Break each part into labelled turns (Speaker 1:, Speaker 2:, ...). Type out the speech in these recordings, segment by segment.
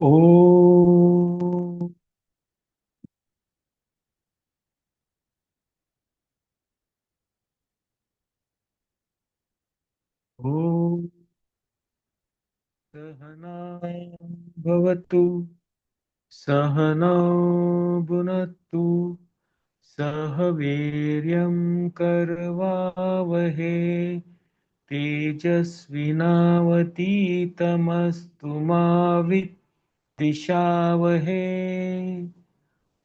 Speaker 1: ओ ॐ सहना भवतु सहनौ भुनक्तु सह वीर्यं करवावहे तेजस्विनावतीतमस्तु मा विद्विषावहे।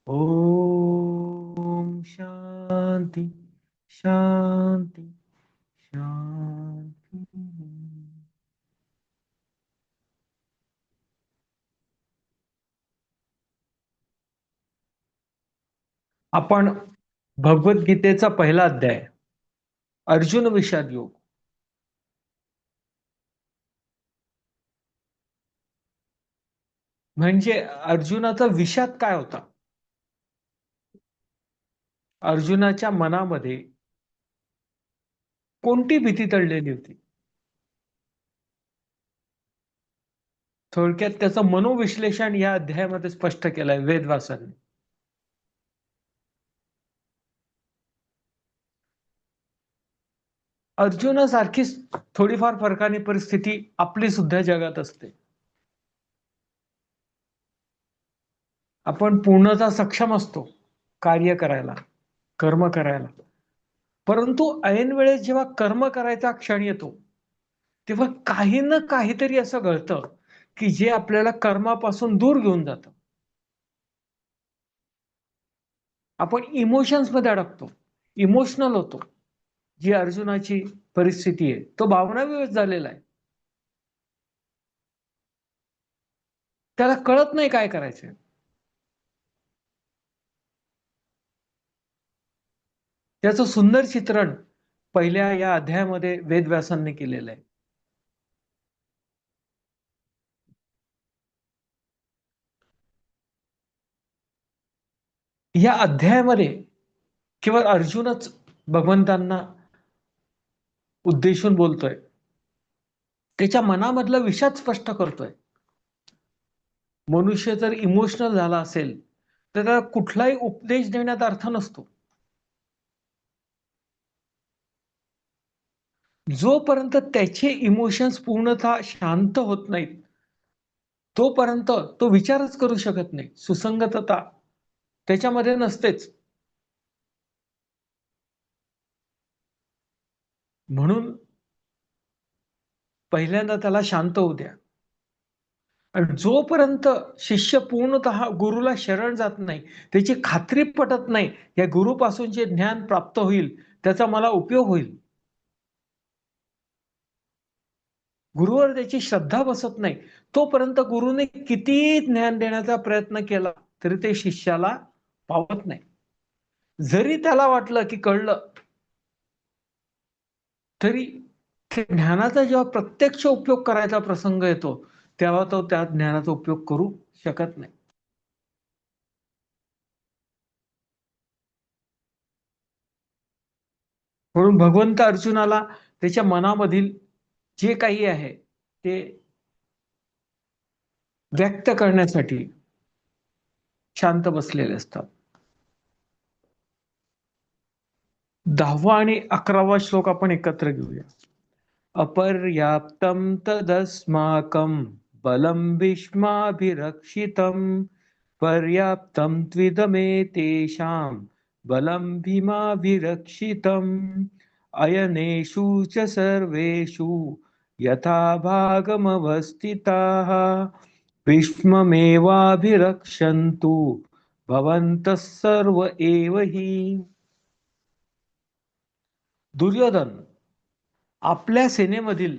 Speaker 1: ओम शांति शांति शांति। आपण भगवद्गीतेचा पहिला अध्याय अर्जुन विषाद योग म्हणजे अर्जुनाचा विषाद काय होता. अर्जुनाच्या मनामध्ये कोणती भीती दडलेली होती. थोडक्यात त्याचं मनोविश्लेषण या अध्यायामध्ये स्पष्ट केलंय वेदव्यासांनी. अर्जुनासारखीच थोडीफार फरकाने परिस्थिती आपली सुद्धा जगात असते. आपण पूर्णतः सक्षम असतो कार्य करायला, कर्म करायला, परंतु ऐन वेळेस जेव्हा कर्म करायचा क्षण येतो तेव्हा काही ना काहीतरी असं घडतं की जे आपल्याला कर्मापासून दूर घेऊन जातं. आपण इमोशन्स मध्ये अडकतो, इमोशनल होतो. जी अर्जुनाची परिस्थिती आहे, तो भावनाविवश झालेला आहे. त्याला कळत नाही काय करायचंय. त्याचं सुंदर चित्रण पहिल्या या अध्यायामध्ये वेदव्यासांनी केलेलं आहे. या अध्यायामध्ये केवळ अर्जुनच भगवंतांना उद्देशून बोलतोय, त्याच्या मनामधलं विषाद स्पष्ट करतोय. मनुष्य जर इमोशनल झाला असेल तर त्याला कुठलाही उपदेश देण्यात अर्थ नसतो. जोपर्यंत त्याचे इमोशन्स पूर्णतः शांत होत नाहीत तोपर्यंत तो विचारच करू शकत नाही. सुसंगतता त्याच्यामध्ये नसतेच. म्हणून पहिल्यांदा त्याला शांत होऊ द्या. आणि जोपर्यंत शिष्य पूर्णतः गुरुला शरण जात नाही, त्याची खात्री पटत नाही या गुरुपासून जे ज्ञान प्राप्त होईल त्याचा मला उपयोग होईल, गुरुवर त्याची श्रद्धा बसत नाही, तोपर्यंत गुरुने कितीही ज्ञान देण्याचा प्रयत्न केला तरी ते शिष्याला पावत नाही. जरी त्याला वाटलं की कळलं तरी ते ज्ञानाचा जेव्हा प्रत्यक्ष उपयोग करायचा प्रसंग येतो तेव्हा तो त्या ज्ञानाचा उपयोग करू शकत नाही. म्हणून भगवंत अर्जुनाला त्याच्या मनामधील जे काही आहे ते व्यक्त करण्यासाठी शांत बसलेले असतात. 10वा आणि 11वा श्लोक आपण एकत्र घेऊया. अपर्याप्तं तदस्माकं बलं भीष्माभिरक्षितं पर्याप्तं त्विदमेतेषां बलं भीमाभिरक्षितम् अयनेषु च सर्वेषु यथा भागमवस्थिताः भीष्ममेवाभिरक्षन्तु भवन्तः सर्व एव हि. दुर्योधन आपल्या सेनेमधील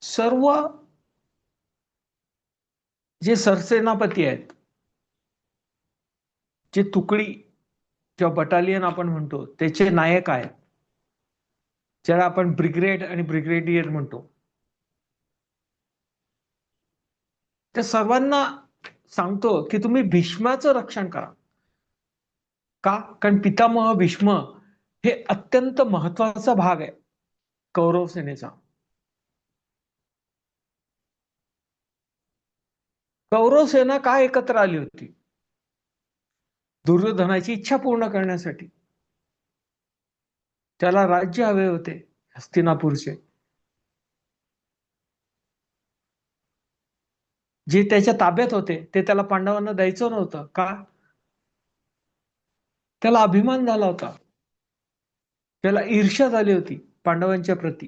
Speaker 1: सर्व जे सरसेनापती आहेत, जे तुकडी किंवा बटालियन आपण म्हणतो त्याचे नायक आहेत, ज्याला आपण ब्रिगेड आणि ब्रिगेडियर म्हणतो, त्या सर्वांना सांगतो की तुम्ही भीष्माचं रक्षण करा. का? कारण पितामह भीष्म हे अत्यंत महत्वाचा भाग आहे कौरव सेनेचा. कौरव सेना का एकत्र आली होती? दुर्योधनाची इच्छा पूर्ण करण्यासाठी. त्याला राज्य हवे होते हस्तिनापूरचे, जे त्याच्या ताब्यात होते ते त्याला पांडवांना द्यायचं नव्हतं. का? त्याला अभिमान झाला होता, त्याला ईर्ष्या झाली होती पांडवांच्या प्रती.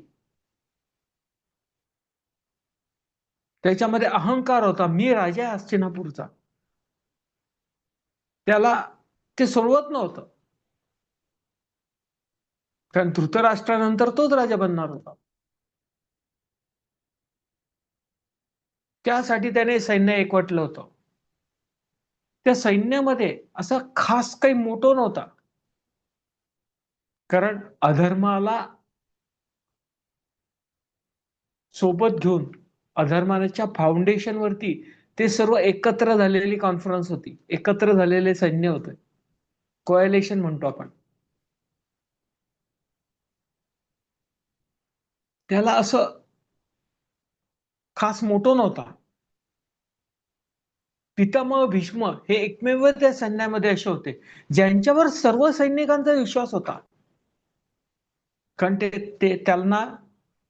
Speaker 1: त्याच्यामध्ये अहंकार होता, मी राजा आहे हस्तिनापूरचा. त्याला ते सोडवत नव्हतं, कारण धृतराष्ट्रानंतर तोच राजा बनणार होता. त्यासाठी त्याने सैन्य एकवटलं होतं. त्या सैन्यामध्ये असं खास काही मोठं नव्हता, कारण अधर्माला सोबत घेऊन, अधर्माच्या फाउंडेशन वरती ते सर्व एकत्र झालेली कॉन्फरन्स होती, एकत्र झालेले सैन्य होते, कोएलेशन म्हणतो आपण. त्याला असं खास मोठं नव्हता. पितामह भीष्म हे एकमेव त्या सैन्यामध्ये असे होते ज्यांच्यावर सर्व सैनिकांचा विश्वास होता, कारण ते त्यांना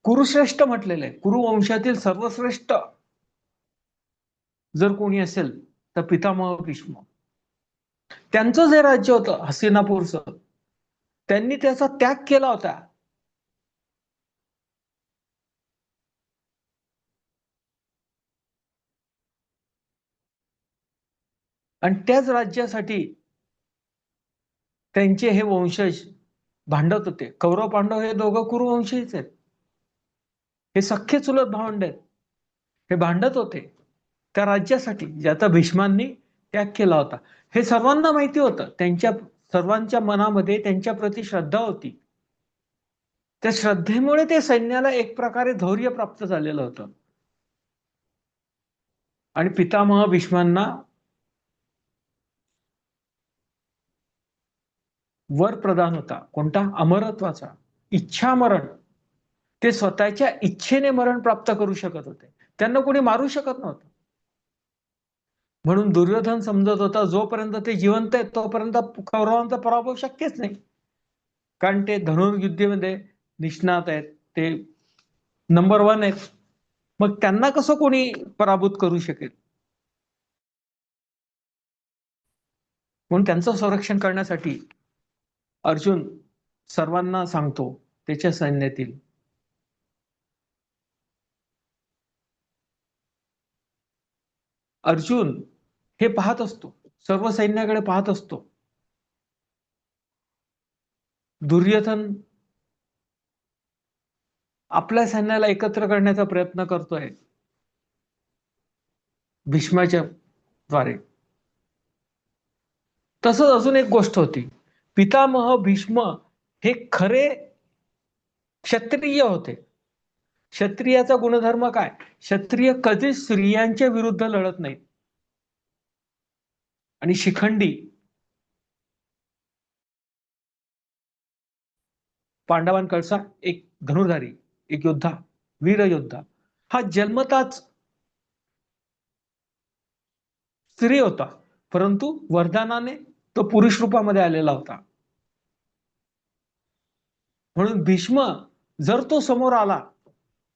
Speaker 1: कुरुश्रेष्ठ म्हटलेलं आहे. कुरुवंशातील सर्वश्रेष्ठ जर कोणी असेल तर पितामह भीष्म. त्यांचं जे राज्य होतं हस्तिनापूरचं, त्यांनी त्याचा त्याग केला होता. आणि त्याच राज्यासाठी त्यांचे हे वंशज भांडत होते. कौरव पांडव हे दोघं कुरुवंशीच आहेत, हे सख्खे चुलत भावंड आहेत. हे भांडत होते त्या राज्यासाठी ज्याचा भीष्मांनी त्याग केला होता. हे सर्वांना माहिती होतं. त्यांच्या सर्वांच्या मनामध्ये त्यांच्या प्रती श्रद्धा होती. त्या श्रद्धेमुळे ते सैन्याला एक प्रकारे धैर्य प्राप्त झालेलं होतं. आणि पितामह भीष्मांना वर प्रदान होता. कोणता? अमरत्वाचा, इच्छा मरण. ते स्वतःच्या इच्छेने मरण प्राप्त करू शकत होते, त्यांना कोणी मारू शकत नव्हतं. म्हणून दुर्योधन समजत होता जोपर्यंत ते जिवंत आहेत तोपर्यंत कौरवांचा पराभव शक्यच नाही, कारण ते धनुर्विद्येमध्ये निष्णात आहेत, ते नंबर 1 आहेत. मग त्यांना कसं कोणी पराभूत करू शकेल? म्हणून त्यांचं संरक्षण करण्यासाठी अर्जुन सर्वांना सांगतो त्याच्या सैन्यातील, अर्जुन हे पाहत असतो, सर्व सैन्याकडे पाहत असतो. दुर्योधन आपल्या सैन्याला एकत्र करण्याचा प्रयत्न करतोय भीष्माच्या द्वारे. तसंच अजून एक गोष्ट होती. पितामह भीष्म हे खरे क्षत्रिय होते. क्षत्रियाचा गुणधर्म काय? क्षत्रिय कधीच स्त्रियांच्या विरुद्ध लढत नाहीत. आणि शिखंडी पांडवांकडचा एक धनुर्धारी, एक योद्धा, वीर योद्धा, हा जन्मताच स्त्री होता, परंतु वरदानाने तो पुरुष रूपामध्ये आलेला होता. म्हणून भीष्म जर तो समोर आला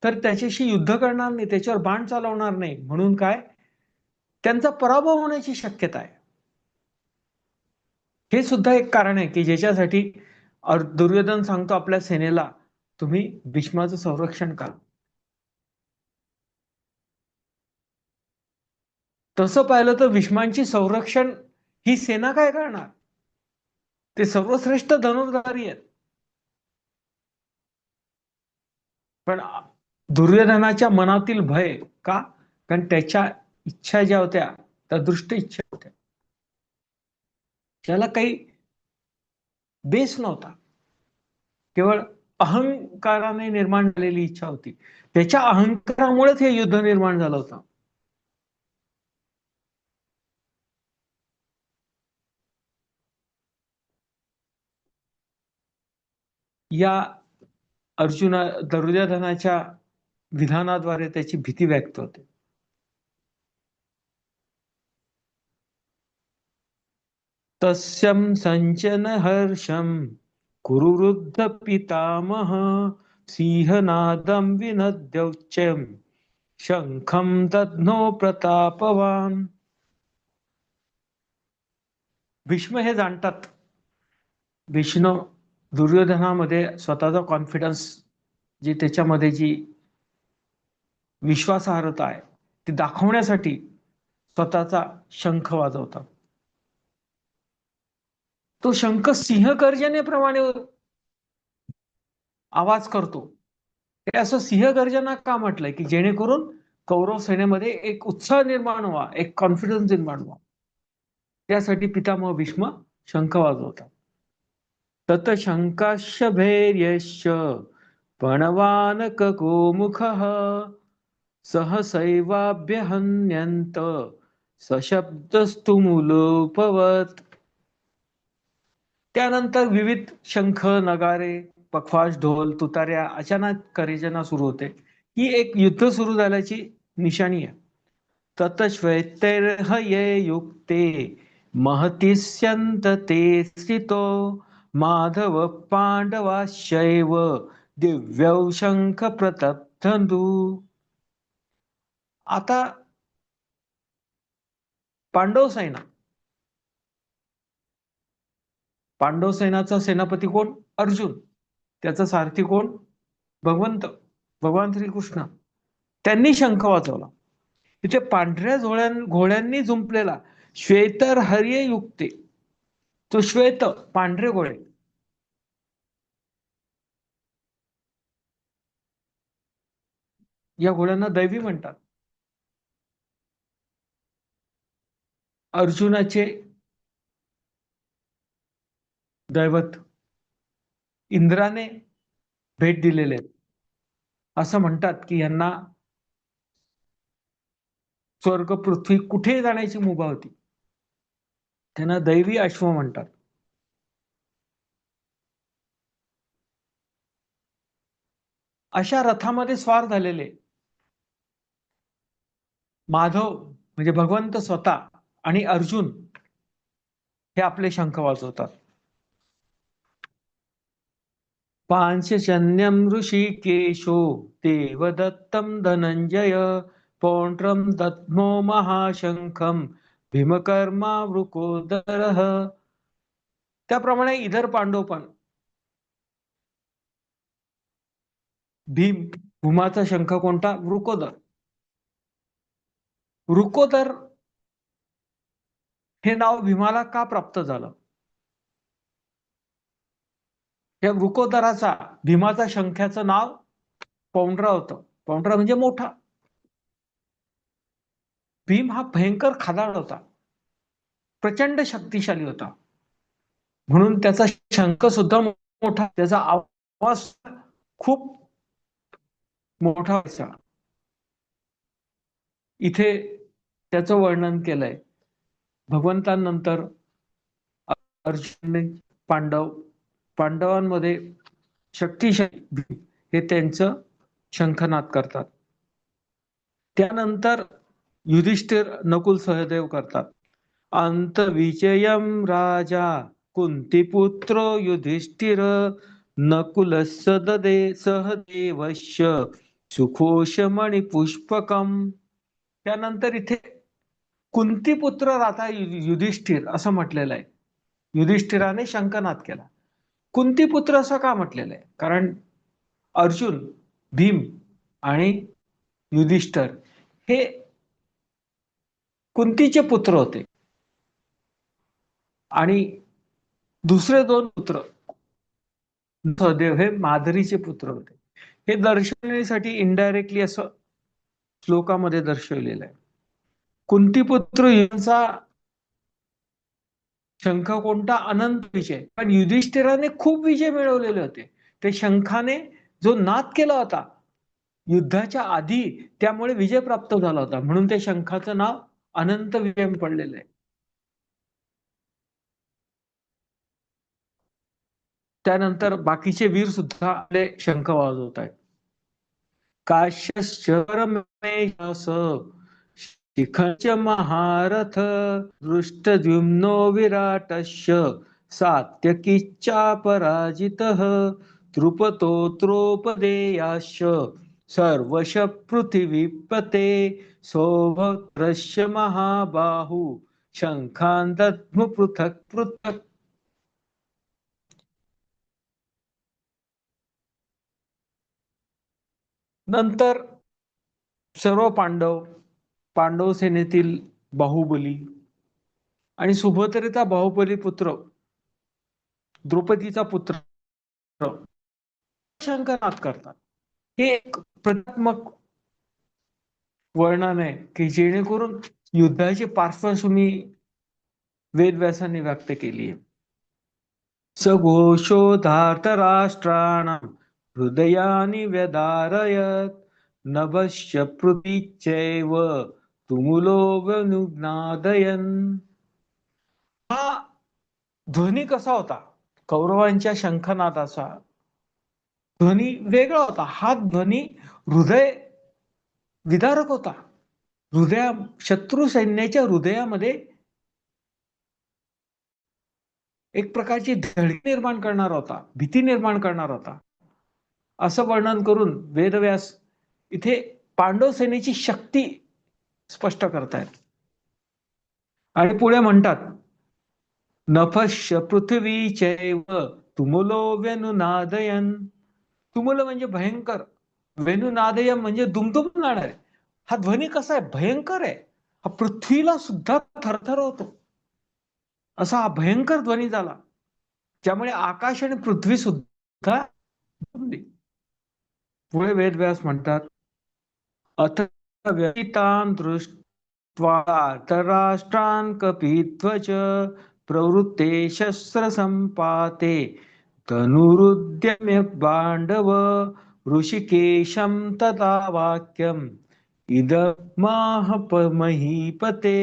Speaker 1: तर त्याच्याशी युद्ध करणार नाही, त्याच्यावर बाण चालवणार नाही. म्हणून काय? त्यांचा पराभव होण्याची शक्यता आहे. हे सुद्धा एक कारण आहे की ज्याच्यासाठी दुर्योधन सांगतो आपल्या सेनेला, तुम्ही भीष्माचं संरक्षण करा. तसं पाहिलं तर भीष्मांची संरक्षण ही सेना काय करणार? ते सर्वश्रेष्ठ धनुर्धारी आहेत. पण दुर्योधनाच्या मनातील भय का? कारण त्याच्या इच्छा ज्या होत्या त्या दृष्ट इच्छा होत्या, त्याला काही बेस नव्हता, केवळ अहंकाराने निर्माण झालेली इच्छा होती. त्याच्या अहंकारामुळेच हे युद्ध निर्माण झालं होतं. या दुर्योधनाच्या विधानाद्वारे त्याची भीती व्यक्त होते. तस्यं संचन हर्षं कुरु वृद्ध पितामह सिंहनादं विनद्योच्चं शंखं दध्नो प्रतापवान. भीष्म हे जाणतात भीष्म दुर्योधनामध्ये स्वतःचा कॉन्फिडन्स जी त्याच्यामध्ये जी विश्वासार्हता आहे ती दाखवण्यासाठी स्वतःचा शंख वाजवतात. तो शंख सिंहगर्जनेप्रमाणे आवाज करतो. हे असं सिंहगर्जना का म्हटलंय की जेणेकरून कौरव सेनेमध्ये एक उत्साह निर्माण व्हावा, एक कॉन्फिडन्स निर्माण व्हावा, त्यासाठी पितामह भीष्म शंख वाजवतात. तत शंकाश्च भैर्यश्च पणवानकगोमुखः सहसैवाभ्यहन्यन्त सशब्दस्तु मुलोपवत. त्यानंतर विविध शंख नगारे पखवाज ढोल तुतार्या अचानक गर्जना सुरू होते. ही एक युद्ध सुरू झाल्याची निशाणी आहे. तत श्वेतैर्हये युक्ते महतिस्यन्तते स्थितो माधव पांडवाश्चैव दिव्यौ शंख प्रतप्तंदु. आता पांडव सेनाचा सेनापती कोण? अर्जुन. त्याचा सारथी कोण? भगवान श्रीकृष्ण. त्यांनी शंख वाजवला. इथे पांढऱ्या घोड्यांनी जुंपलेला श्वेतर हर्य युक्ते, तो श्वेत पांढरे घोडे, या घोड्यांना दैवी म्हणतात. अर्जुनाचे दैवत इंद्राने भेट दिलेले आहेत. असं म्हणतात की यांना स्वर्ग पृथ्वी कुठे जाण्याची मुभा होती. त्यांना दैवी अश्व म्हणतात. अशा रथामध्ये स्वार झालेले माधव म्हणजे भगवंत स्वतः आणि अर्जुन हे आपले शंख वाजवतात. पांचजन्यम ऋषिकेशो देवदत्तं धनंजय पौंड्रम दद्मो महाशंखम भीमकर्मा वृकोदरः. त्याप्रमाणे इतर पांडव पण भीमाचा शंख कोणता? वृकोदर. वृकोदर हे नाव भीमाला का प्राप्त झालं? या वृकोदराचा भीमाचा शंख्याचं नाव पौंड्रा होतं. पौंड्रा म्हणजे मोठा. भीम हा भयंकर खादाड होता, प्रचंड शक्तिशाली होता, म्हणून त्याचा शंख सुद्धा मोठा, त्याचा आवाज खूप मोठा व्हायचा. इथे त्याचं वर्णन केलंय. भगवंतांनंतर अर्जुनने पांडवांमध्ये शक्तिशाली हे त्यांचं शंखनाद करतात. त्यानंतर युधिष्ठिर नकुल सहदेव करतात. अंतविजयम राजा कुंतीपुत्रो युधिष्ठिर नकुलस्य ददे सहदेवस्य सुखोषमणि पुष्पकम. त्यानंतर इथे कुंतीपुत्र राजा युधिष्ठिर असं म्हटलेलं आहे. युधिष्ठिराने शंखनाद केला. कुंतीपुत्र असं का म्हटलेलं आहे? कारण अर्जुन, भीम आणि युधिष्ठिर हे कुंतीचे पुत्र होते आणि दुसरे दोन पुत्र सहदेव हे माधुरीचे पुत्र होते. हे दर्शवण्यासाठी इनडायरेक्टली असं श्लोकामध्ये दर्शवलेलं आहे. कुंतीपुत्र यांचा शंख कोणता? अनंत विजय. पण युधिष्ठिराने खूप विजय मिळवलेले होते. ते शंखाने जो नाद केला होता युद्धाच्या आधी, त्यामुळे विजय प्राप्त झाला होता, म्हणून ते शंखाचं नाव अनंत विजय पडलेलं आहे. त्यानंतर बाकीचे वीर सुद्धा आपले शंख वाजवत आहेत. काश्यश्च परमेश शिखञ्च महारथ दृष्टद्युम्नो विराटस्य सात्यकिच्चापराजितः द्रुपदोत्रोपदेयाश्च सर्वश पृथिवीपते सौभद्रस्य महाबाहु शङ्खान् दद्म पृथक् पृथक्. नंतर सर्व पांडव सेनेतील बाहुबली आणि सुभद्रेचा बाहुबली पुत्र द्रौपदीचा पुत्र शंखनाद करतात. हे एक प्रतिकात्मक वर्णन आहे की जेणेकरून युद्धाची पार्श्वभूमी वेदव्यासांनी व्यक्त केली आहे. सघोषो धार्तराष्ट्राणां हृदयानि व्यदारयत् नभश्च पृथ्वीश्चैव तुमुलो व्यनुज्ञादयन्. हा ध्वनी कसा होता? कौरवांच्या शंखनादाचा ध्वनी वेगळा होता. हा ध्वनी हृदय विदारक होता. शत्रू सैन्याच्या हृदयामध्ये एक प्रकारची धडकी निर्माण करणार होता, भीती निर्माण करणार होता. असं वर्णन करून वेदव्यास इथे पांडव सेनेची शक्ती स्पष्ट करतायत. आणि पुढे म्हणतात नभश्च पृथ्वीचैव तुमुलो व्यनुनादयन्. तुमुल म्हणजे भयंकर, वेणुनादयम म्हणजे दुमदुमणार आहे. हा ध्वनी कसा आहे? भयंकर आहे. हा पृथ्वीला सुद्धा थरथरवतो असा हा भयंकर ध्वनी झाला, ज्यामुळे आकाश आणि पृथ्वी सुद्धा. पुढे वेदव्यास म्हणतात अथ व्यथितान् दृष्ट्वा धृतराष्ट्रान् कपिध्वज प्रवृत्ते शस्त्रसम्पाते धनुरुद्यम्य पाण्डव ऋषिकेशं तथा वाक्यम् इदमाह महीपते.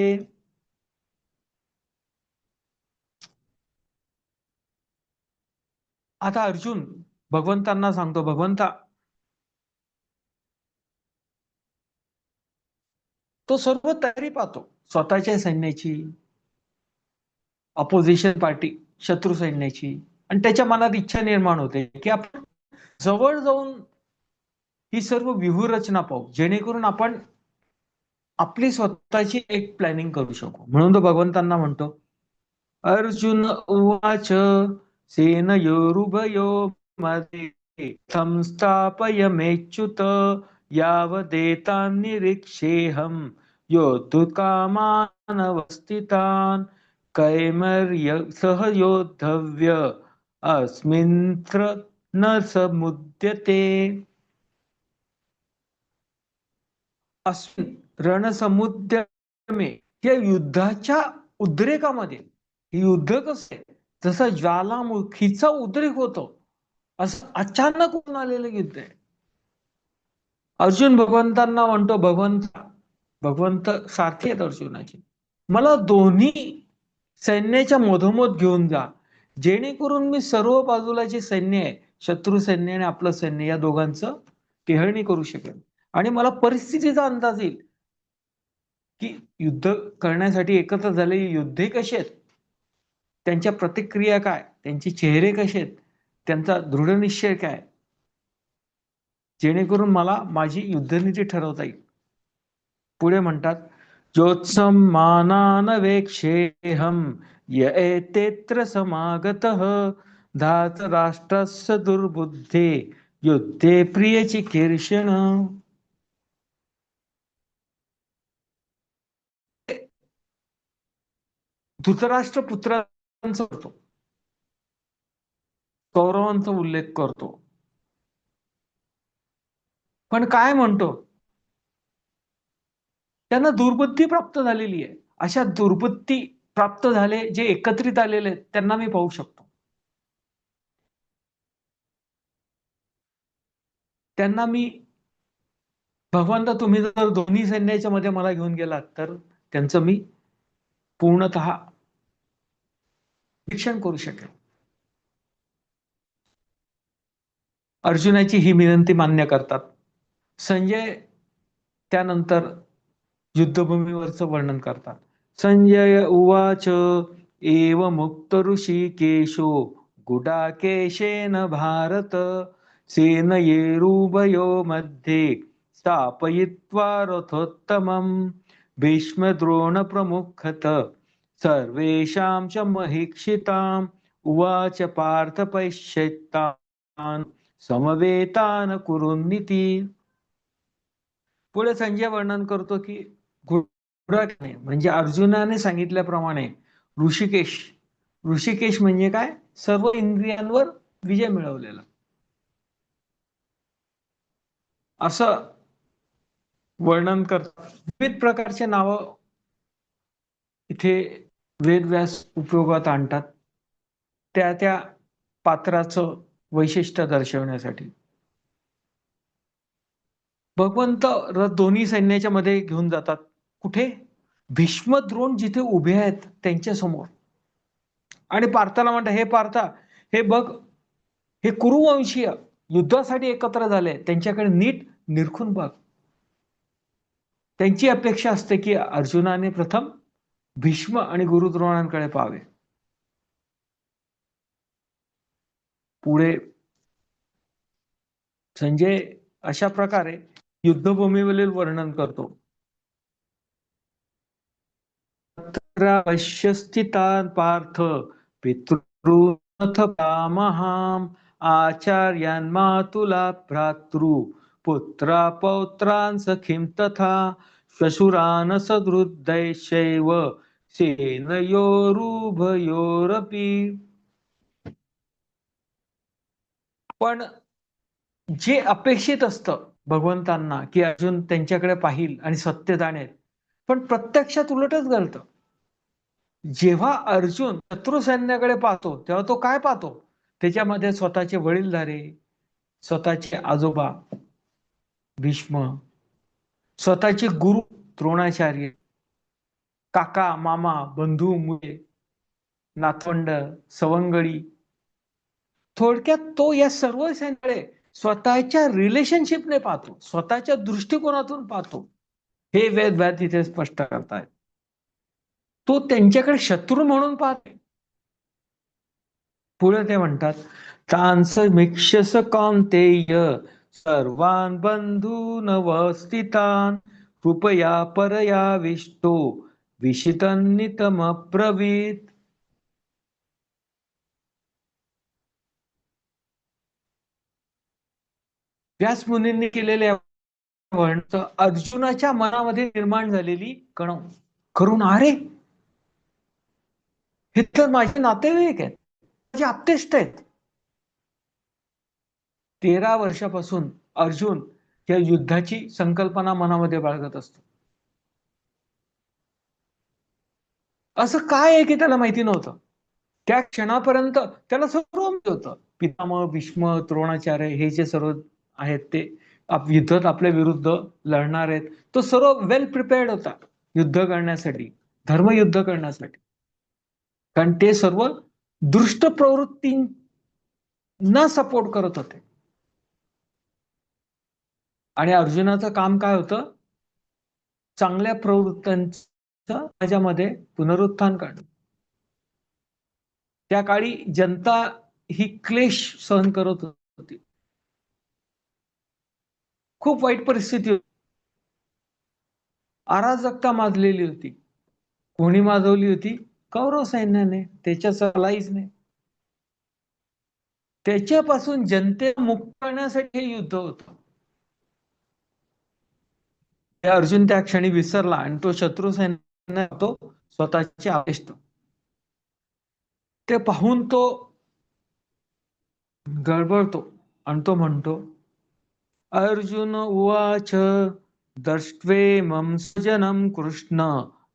Speaker 1: आता अर्जुन भगवंतांना सांगतो, भगवंता, तो सर्व तयारी पाहतो स्वतःच्या सैन्याची, अपोजिशन पार्टी शत्रू सैन्याची, आणि त्याच्या मनात इच्छा निर्माण होते की आपण जवळ जाऊन ही सर्व व्यूहरचना पाहू, जेणेकरून आपण आपली स्वतःची एक प्लॅनिंग करू शकू. म्हणून तो भगवंतांना म्हणतो अर्जुन उवाच सेनयोरुभयो मध्ये संस्थापयमेच्युत यावदेतान्निरीक्षेऽहं योद्धुकामानवस्थितान् कैमर्य सह योद्धव्य अस्मिन्त्र न समुद्यते. अस्मिन् रणसमुद्यमे, या युद्धाच्या उद्रेकामध्ये, युद्ध कसं आहे? जसं ज्वालामुखीचा उद्रेक होतो असं अचानक होऊन आलेलं युद्ध आहे. अर्जुन भगवंतांना म्हणतो भगवंत सारखे आहेत अर्जुनाचे, मला दोन्ही सैन्याच्या मधोमध घेऊन जा, जेणेकरून मी सर्व बाजूला जे सैन्य आहे, शत्रू सैन्य आणि आपलं सैन्य, या दोघांचं टेहळणी करू शकेल आणि मला परिस्थितीचा अंदाज येईल की युद्ध करण्यासाठी एकत्र झालेली योद्धे कसे आहेत, त्यांच्या प्रतिक्रिया काय, त्यांचे चेहरे कसे आहेत, त्यांचा दृढनिश्चय काय, जेणेकरून मला माझी युद्धनीती ठरवता येईल. पुढे म्हणतात ज्योत्सम्मानानवेक्षेऽहं य एतेऽत्र समागतः धातराष्ट्रस्य दुर्बुद्धे युद्धे प्रियचिकीर्षण. धृतराष्ट्र पुत्रांचा करतो, कौरवांचा उल्लेख करतो, पण काय म्हणतो, त्यांना दुर्बुद्धी प्राप्त झालेली आहे. अशा दुर्बुद्धी प्राप्त झाले जे एकत्रित आलेले आहेत त्यांना मी पाहू शकतो. त्यांना मी, भगवंत तुम्ही जर दोन्ही सैन्याच्या मध्ये मला घेऊन गेलात तर त्यांचं मी पूर्णतः निरीक्षण करू शकेल. अर्जुनाची ही विनंती मान्य करतात. संजय त्यानंतर युद्धभूमीवरचं वर्णन करतात. संजय उवाच एव मुक्त ऋषिकेशो गुडाकेशेन भारत सेनयेरुभयो मध्ये स्थापयित्वा रथोत्तमम् भीष्मद्रोणप्रमुखत सर्वेषां च महीक्षिताम् उवाच पार्थ पश्येत्तान् समवेतान् कुरुन्निति. पुढे संजय वर्णन करतो की घोडाने म्हणजे अर्जुनाने सांगितल्याप्रमाणे ऋषिकेश, ऋषिकेश म्हणजे काय, सर्व इंद्रियांवर विजय मिळवलेला असं वर्णन करतात. विविध प्रकारचे नाव इथे वेदव्यास उपयोगात आणतात त्या त्या पात्राचं वैशिष्ट्य दर्शवण्यासाठी. भगवंत रथ दोन्ही सैन्याच्या मध्ये घेऊन जातात. कुठे? भीष्म द्रोण जिथे उभे आहेत त्यांच्या समोर, आणि पार्थाला म्हणतात, हे पार्था, हे बघ, हे कुरुवंशीय युद्धासाठी एकत्र झाले, त्यांच्याकडे नीट निरखून बघ. त्यांची अपेक्षा असते की अर्जुनाने प्रथम भीष्म आणि गुरुद्रोणांकडे पाहावे. पुढे संजय अशा प्रकारे युद्धभूमीवरील वर्णन करतो. अवश्य स्थितान् पार्थ पितॄनथ पितामहाम् आचार्यान् मातुला भ्रातृ पुत्रा पौत्रान् सखीं तथा श्वशुरान् सदृद्धैश्चैव सेनयोरुभयोरपि. पण जे अपेक्षित असतं भगवंतांना की अर्जुन त्यांच्याकडे पाहिल आणि सत्य जाणेल, पण प्रत्यक्षात उलटच घडतं. जेव्हा अर्जुन शत्रू सैन्याकडे पाहतो तेव्हा तो काय पाहतो? त्याच्यामध्ये स्वतःचे वडीलधारे, स्वतःचे आजोबा भीष्म, स्वतःचे गुरु द्रोणाचार्य, काका मामा बंधू मुले नातवंड सवंगडी, थोडक्यात तो या सर्व सैन्याकडे स्वतःच्या रिलेशनशिपने पाहतो, स्वतःच्या दृष्टिकोनातून पाहतो. हे वेद तिथे स्पष्ट करतायत. तो त्यांच्याकडे शत्रू म्हणून पाहते. पुढे ते म्हणतात, तांसमीक्षस कौन्तेय सर्वान् बंधूनवस्थितान् कृपया परयाविष्टो विशितन्नितमब्रवीत्. व्यास मुनींनी केलेल्या वर्णन अर्जुनाच्या मनामध्ये निर्माण झालेली करुण, अरे हे तर माझे नातेवाईक आहेत, माझे आप्तेष्ट आहेत. 13 वर्षापासून अर्जुन या युद्धाची संकल्पना मनामध्ये बाळगत असतो. असं काय आहे की त्याला माहिती नव्हतं? त्या क्षणापर्यंत त्याला सर्व माहिती होतं. पितामह भीष्म द्रोणाचार्य हे जे सर्व आहेत ते युद्धात आपल्या विरुद्ध लढणार आहेत, तो सर्व वेल प्रिपेअर्ड होता युद्ध करण्यासाठी, धर्मयुद्ध करण्यासाठी. कारण ते सर्व दुष्ट प्रवृत्तींना सपोर्ट करत होते. आणि अर्जुनाचं काम काय होतं? चांगल्या प्रवृत्तींचं त्याच्यामध्ये पुनरुत्थान करणं. त्या काळी जनता ही क्लेश सहन करत होती, खूप वाईट परिस्थिती होती, अराजकता माजलेली होती. कोणी माजवली होती? कौरव सैन्याने, त्याच्या सलाईने. त्याच्यापासून जनतेला मुक्त करण्यासाठी हे युद्ध होतं. अर्जुन त्या क्षणी विसरला आणि तो शत्रू सैन्य तो स्वतःचे आवेष्ट. ते पाहून तो गडबडतो आणि तो म्हणतो, अर्जुन उवाच दष्ट्वेमं सुजनं कृष्ण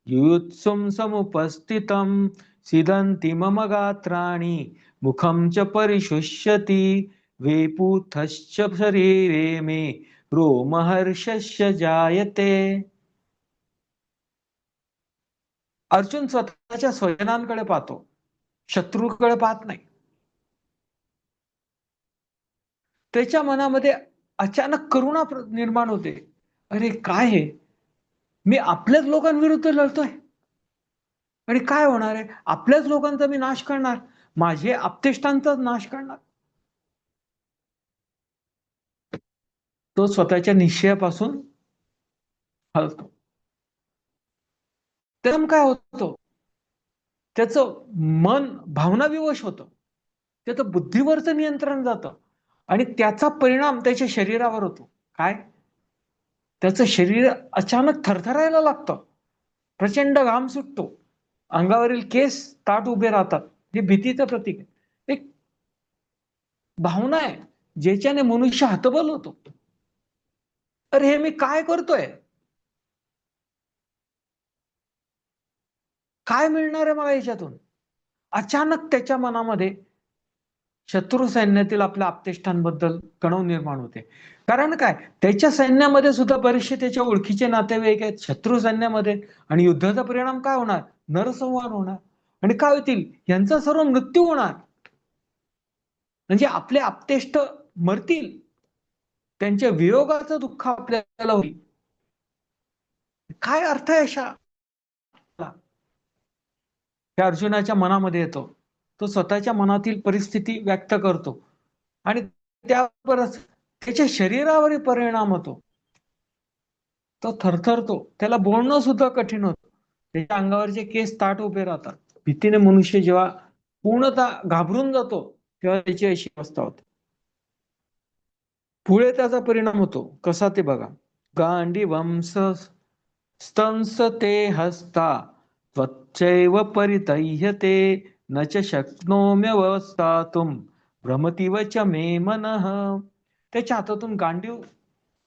Speaker 1: युयुत्सुं समुपस्थितं सिदन्ति मम गात्राणि मुखं च परिशुष्यति वेपुथश्च शरीरे मे रोमहर्षस्य जायते. अर्जुन स्वतःच्या स्वजनांकडे पाहतो, शत्रूकडे पाहत नाही. त्याच्या मनामध्ये अचानक करुणा निर्माण होते. अरे काय हे, मी आपल्याच लोकांविरुद्ध लढतोय आणि काय होणार आहे? आपल्याच लोकांचा मी नाश करणार, माझे आप्तेष्टांचाच नाश करणार. तो स्वतःच्या निश्चयापासून हलतो. त्यामुळे काय होतं, त्याचं मन भावनाविवश होतं, त्याचं बुद्धीवरचं नियंत्रण जातं आणि त्याचा परिणाम त्याच्या शरीरावर होतो. काय? त्याचं शरीर अचानक थरथरायला लागतं, प्रचंड घाम सुटतो, अंगावरील केस ताठ उभे राहतात. हे भीतीचं प्रतीक आहे. एक भावना आहे ज्याच्याने मनुष्य हतबल होतो. अरे हे मी काय करतोय? काय मिळणार आहे मला याच्यातून? अचानक त्याच्या मनामध्ये शत्रू सैन्यातील आपल्या आप्तेष्टांबद्दल कणव निर्माण होते. कारण काय, त्याच्या सैन्यामध्ये सुद्धा बरेचसे त्याच्या ओळखीचे नातेवाईक आहेत शत्रू सैन्यामध्ये, आणि युद्धाचा परिणाम काय होणार? नरसंहार होणार आणि काय होतील, यांचा सर्व मृत्यू होणार. म्हणजे आपले आप्तेष्ट मरतील, त्यांच्या वियोगाचं दुःख आपल्याला होईल. काय अर्थ आहे अशा? त्या अर्जुनाच्या मनामध्ये येतो. तो स्वतःच्या मनातील परिस्थिती व्यक्त करतो आणि त्यावरच त्याच्या शरीरावरही परिणाम होतो. तो थरथरतो, त्याला बोलणं सुद्धा कठीण होतं, त्याच्या अंगावरचे केस ताठ उभे राहतात. भीतीने मनुष्य जेव्हा पूर्णतः घाबरून जातो तेव्हा त्याची अशी अवस्था होते. पुढे त्याचा परिणाम होतो कसा ते बघा. गांडीवं स्तंसते हस्ता त्वच्चैव परितह्यते न च शक्नोम्यवस्थातुं भ्रमतीव च मे मनः. त्याच्या हातातून गांडीव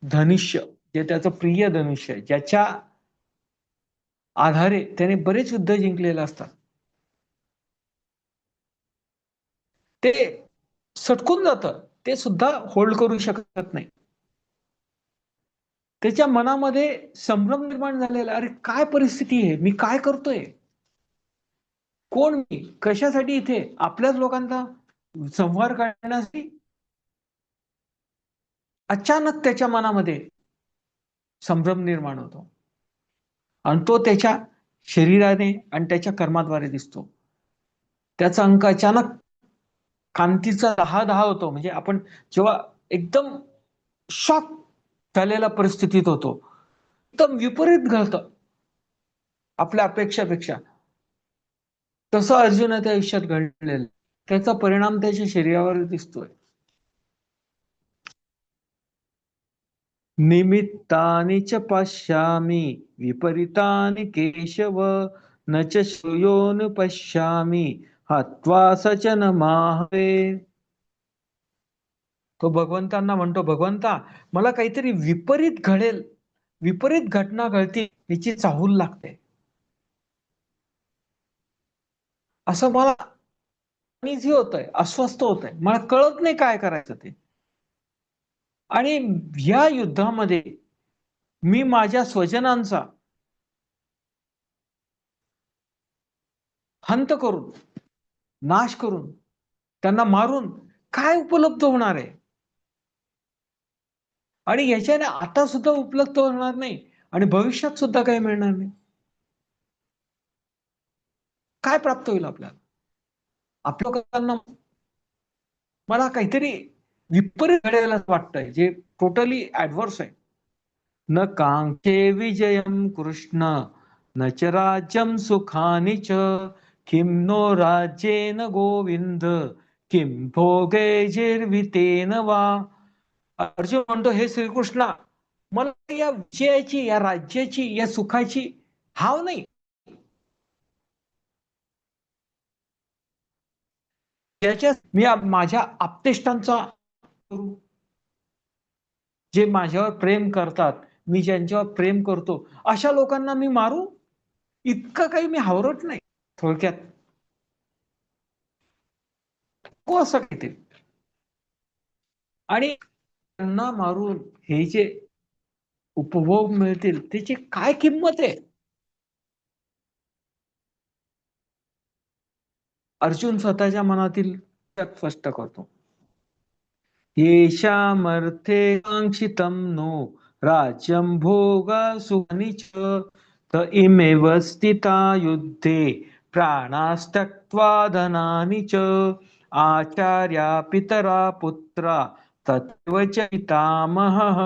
Speaker 1: धनुष्य, जे त्याचं प्रिय धनुष्य आहे, ज्याच्या आधारे त्याने बरेच युद्ध जिंकलेले असतात, ते सटकून जातं, ते सुद्धा होल्ड करू शकत नाही. त्याच्या मनामध्ये संभ्रम निर्माण झालेला, अरे काय परिस्थिती आहे, मी काय करतोय, कोण मी, कशासाठी इथे, आपल्याच लोकांचा संहार करण्यासाठी. अचानक त्याच्या मनामध्ये संभ्रम निर्माण होतो आणि तो त्याच्या शरीराने आणि त्याच्या कर्माद्वारे दिसतो. त्याचा अंक अचानक कांतीचा दहा होतो. म्हणजे आपण जेव्हा एकदम शॉक झालेल्या परिस्थितीत होतो, एकदम विपरीत घडतं आपल्या अपेक्षापेक्षा, तसं अर्जुनाच्या आयुष्यात घडलेलं, त्याचा परिणाम त्याच्या शरीरावर दिसतोय. निमित्तानि च पश्यामि विपरीतानि केशव न च श्रूयोन पश्यामि हत्वा सचन माहवे. तो भगवंतांना म्हणतो, भगवंता मला काहीतरी विपरीत घडेल, विपरीत घटना घडतील याची चाहूल लागते, असं मला अनइझी होतंय, अस्वस्थ होतंय, मला कळत नाही काय करायचं ते. आणि या युद्धामध्ये मी माझ्या स्वजनांचा हंत करून, नाश करून, त्यांना मारून काय उपलब्ध होणार आहे? आणि याच्याने आता सुद्धा उपलब्ध होणार नाही आणि भविष्यात सुद्धा काही मिळणार नाही. काय प्राप्त होईल आपल्याला? आपल्या लोकांना मला काहीतरी विपरीत घडायला वाटतंय, जे टोटली ऍडव्हर्स आहे. न कांक्षे विजयम कृष्ण न च राज्यम सुखानि च किं नो राज्येन गोविंद किं भोगैर्जिर्वितेन वा. अर्जुन म्हणतो, हे श्रीकृष्णा, मला या विजयाची, या राज्याची, या सुखाची हाव नाही. त्याच्या मी माझ्या आप्तेष्टांचा, जे माझ्यावर प्रेम करतात, मी ज्यांच्यावर प्रेम करतो, अशा लोकांना मी मारू, इतकं काही मी हावरट नाही. थोडक्यात को असं काहीतरी. आणि त्यांना मारून हे जे उपभोग मिळतील त्याची काय किंमत आहे? अर्जुन स्वतःच्या मनातील स्पष्ट करतो. येषामर्थे कांक्षितं नो राज्यं भोगसुखानि च त इमेव स्थिता युद्धे प्राणास्त्यक्त्वा धनानि च आचार्या पितरा पुत्रा तथैव च पितामहः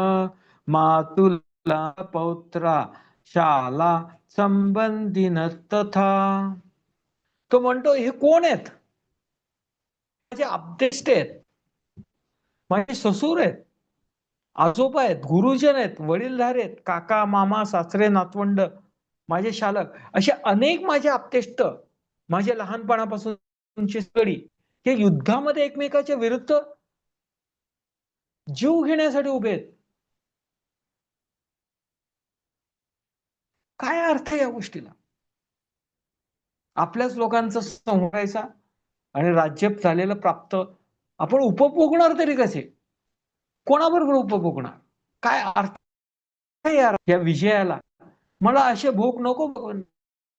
Speaker 1: मातुला पौत्रा शाला संबंधिन तथा. तो म्हणतो हे कोण आहेत? माझे आप्तेष्ट आहेत, माझे ससूर आहेत, आजोबा आहेत, गुरुजन आहेत, वडीलधारे आहेत, काका मामा सासरे नातवंड, माझे शालक, असे अनेक माझे आप्तेष्ट, माझे लहानपणापासूनचे सगळी हे युद्धामध्ये एकमेकाच्या विरुद्ध जीव घेण्यासाठी उभे आहेत. काय अर्थ आहे या गोष्टीला? आपल्याच लोकांचा संहारायचा आणि राज्य झालेलं प्राप्त आपण उपभोगणार तरी कसे? कोणाबरोबर उपभोगणार? काय अर्थ आहे या विजयाला? मला असे भोग नको,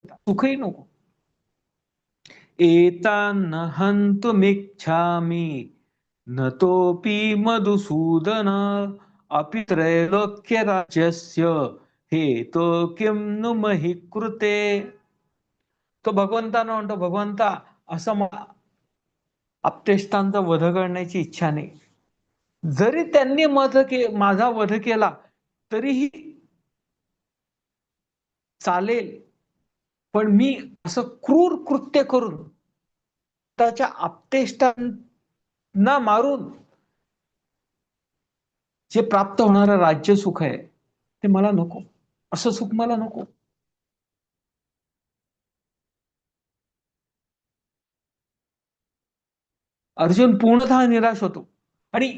Speaker 1: सुखही नको. एतान्न हन्तुमिच्छामि न तोपि मधुसूदन अपि त्रैलोक्य राज्यस्य हेतो किं नु महि कृते. तो भगवंतानं म्हणतो, भगवंता असं मला आप्तेष्टांचा वध करण्याची इच्छा नाही. जरी त्यांनी माझा वध केला तरीही चालेल, पण मी असं क्रूर कृत्य करून त्याच्या आप्तेष्टांना मारून जे प्राप्त होणारं राज्य सुख आहे ते मला नको. असं सुख मला नको. अर्जुन पूर्णतः निराश होतो. आणि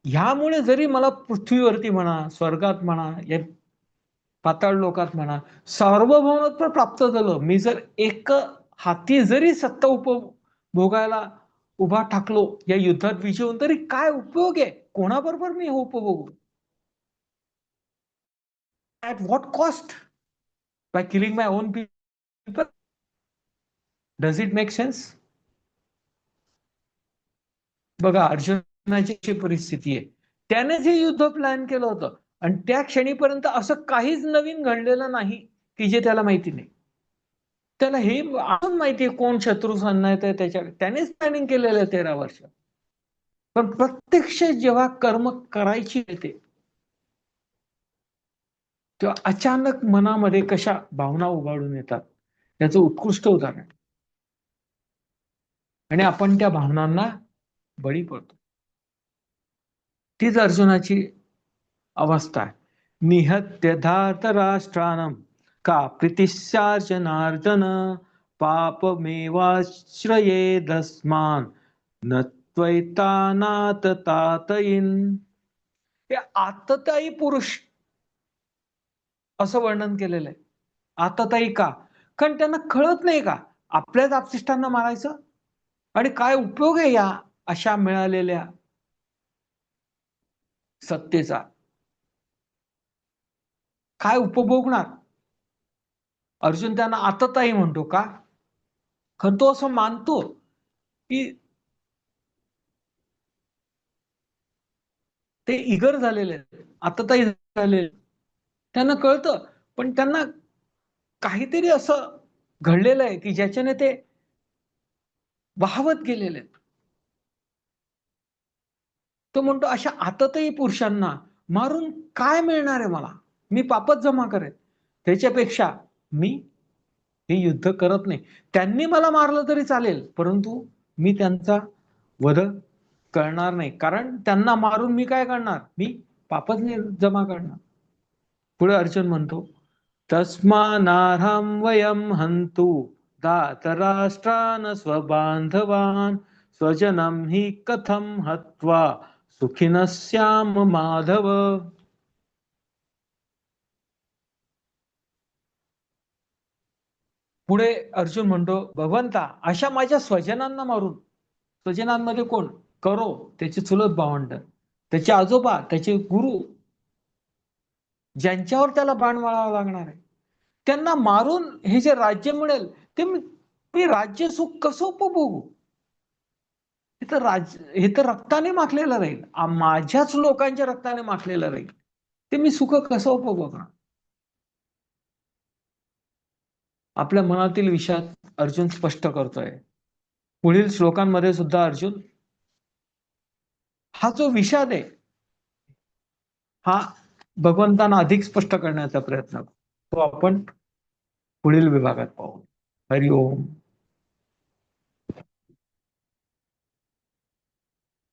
Speaker 1: ह्यामुळे जरी मला पृथ्वीवरती म्हणा, स्वर्गात म्हणा, या पाताळ लोकात म्हणा, सार्वभौमत्व प्राप्त झालं, मी जर एक हाती जरी सत्ता उपभोगायला उभा ठाकलो, या युद्धात विजय होऊन, तरी काय उपयोग आहे? कोणाबरोबर मी हे उपभोगू? At what cost? By killing my own people? Does it make sense? बघा अर्जुनाची परिस्थिती आहे. त्यानेच हे युद्ध प्लॅन केलं होतं आणि त्या क्षणीपर्यंत असं काहीच नवीन घडलेलं नाही की जे त्याला माहिती नाही. त्याला हे अजून माहितीये कोण शत्रू सन्नायत आहे, त्यानेच प्लॅनिंग केलेलं आहे 13 वर्ष. पण प्रत्यक्ष जेव्हा कर्म करायची येते तेव्हा अचानक मनामध्ये कशा भावना उभारून येतात याचं उत्कृष्ट उदाहरण. आणि आपण त्या भावनांना बळी पडतो. तीच अर्जुनाची अवस्था आहे. निहत्य धार्तराष्ट्रानं का प्रीतिस्यार्जनार्दन पापमेवाश्रयेदस्मान् न त्वैतानाततातयिन्. हे आततायी पुरुष असं वर्णन केलेलं आहे. आततायी का? कारण त्यांना कळत नाही का आपल्याच आपशिष्टांना मारायचं आणि काय उपयोग आहे या अशा मिळालेल्या सत्तेचा? काय उपभोगणार? अर्जुन त्यांना आततायी म्हणतो का? कारण तो असं मानतो की ते इगर झालेले, आततायी झालेले, त्यांना कळतं, पण त्यांना काहीतरी असं घडलेलं आहे की ज्याच्याने ते वाहवत गेलेले. तो म्हणतो अशा आततायी पुरुषांना मारून काय मिळणार आहे मला? मी पापच जमा करेन. त्याच्यापेक्षा मी हे युद्ध करत नाही. त्यांनी मला मारलं तरी चालेल, परंतु मी त्यांचा वध करणार नाही. कारण त्यांना मारून मी काय करणार? मी पापच जमा करणार. पुढे अर्जुन म्हणतो, तस्मानार्हं वयं हन्तु धातराष्ट्रान् स्वबान्धवान् स्वजनं हि कथं हत्वा सुखिनः स्याम माधव. पुढे अर्जुन म्हणतो, भगवंता अशा माझ्या स्वजनांना मारून, स्वजनांमध्ये कोण? करो, त्याचे चुलत भावंड, त्याचे आजोबा, त्याचे गुरु, ज्यांच्यावर त्याला बाण मारावा लागणार आहे, त्यांना मारून हे जे राज्य मिळेल ते मी राज्य सुख कसं उपभोगू? हे तर रक्ताने माखलेलं राहील, माझ्याच लोकांच्या रक्ताने माखलेलं राहील. ते मी सुख कसं उपभोगणार? आपल्या मनातील विषाद अर्जुन स्पष्ट करतोय. पुढील श्लोकांमध्ये सुद्धा अर्जुन हा जो विषाद आहे हा भगवंतांना अधिक स्पष्ट करण्याचा प्रयत्न करतो. तो आपण पुढील विभागात पाहू. हरिओम.